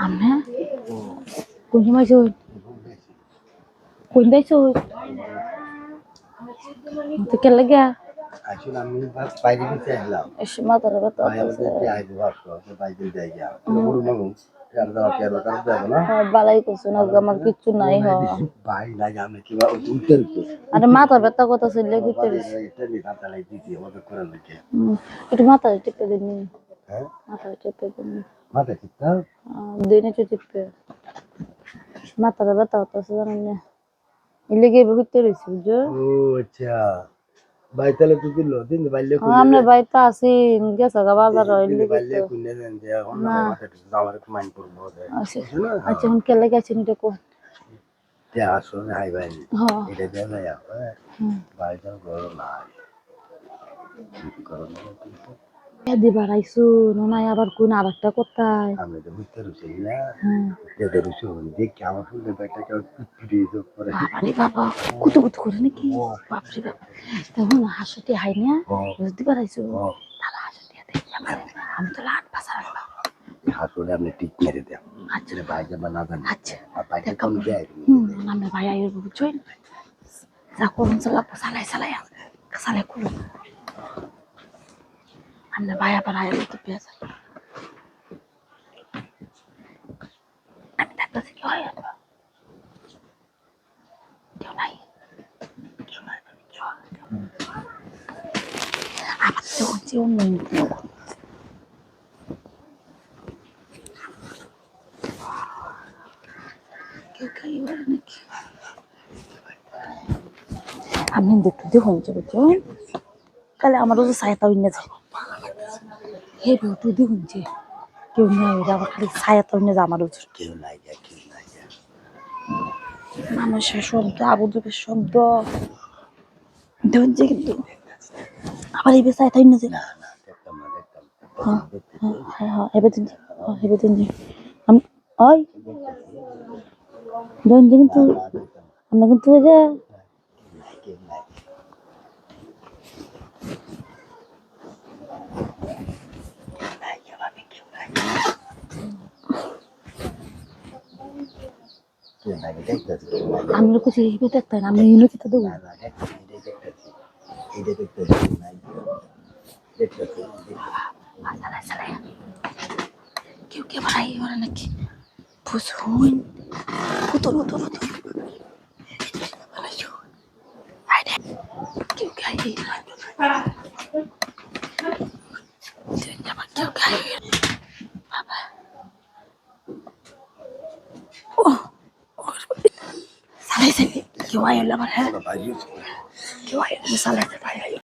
Ame? Kunci masuk. Kunci masuk. Itu kan lagi ya? আসলে আমি বাইরে দিতে এলাম Ish mata dapat ভাই apa আমাদের sih? আইবো ভাবছো যে বাইরে দিয়ে যা গরু মানুষ আর দাও কে আর কাজ দেব না Balai kusun agama kicu nai ho. ভাই না জানে কি বা উঠতে উঠতে Ada mata beta kota sille gitu. এটা নি দাঁতা লাই দিতে আমাদের করে লাগে Itu mata tipe dini. হ্যাঁ Mata tipe dini. মাথা ঠিক না Dini itu tipe. Mata beta kota sebenarnya. Ini lagi begitu risiko. ও আচ্ছা ভাই তাহলে তুই দিল দিন বাইলে Amne baita asin gesa ga bazar দিন illi বাইলে gitu. কুনে দেন যে এখন না মাথা ঠিক আমার একটু মাইন্ড করবো Acha hun kelle gachin ite ko. যে আসলে হাই ভাই Ha. এটা দেন না ভাই তো গরু নাই corona Di baraisu nona abar kun arakta kotai. আমি তো বুঝতে পারছি না এদের রুচি দেখি আমার শুনতে একটা কেউ পিড়িয়ে পরে Bapare baba, kutu kutu করে নাকি? বাপরে বাপ। তখন হাসুটি হাইনা বুঝতে পারাইছো? তাহলে হাসুটি দেখি আমি তো লাট পাসার হাসলে আপনি টিক মেরে দেন আচ্ছা ভাই যেন না জানে আচ্ছা আর ভাইকে কম দেয় আমরা ভাই আইর বুঝছেন? যা করুন সালা সালাই সালাই সালাই করুন আমরা ভাই আবার আইর তো পেয়েছে আমি দেখতেছি কি হয় কেউ নাই আবার তো হচ্ছে অন্য কেউ কেউ নাকি আমি দেখতে দেখুন বুঝছেন তাহলে আমারও তো সায়াতা হইনা যায় হে বউটু দেখুন যে কেউ নেই ওরা আবার খালি সায়াতা হইনা যায় আমার উচিত কেউ নাই কেউ নাই মানুষের শব্দ আবুদুবের শব্দ দেখুন যে কিন্তু আবার এই সায়াতা হইনা যায় না না দেখতাম না দেখতাম হ্যাঁ হ্যাঁ হ্যাঁ হ্যাঁ এবার দিন এবার দিন আমি ওই দেখুন যে কিন্তু আমরা কিন্তু ওই যে কেউ নাই কেউ নাই দেখতেছি আমি লোক কিছু দেখতে না আমি ইউনিটি তো দেবো না না দেখতেছি এটা দেখতেছি নাই দেখতেছি সালাই সালাই কেউ কে ভাই ওরা নাকি বুঝুন উতর উতর উতর কেউ কে কেউ কে বাবা ও সালাই সালাই কেউ আয় আবার হ্যাঁ ভাই কেউ আয় সালাই সালাই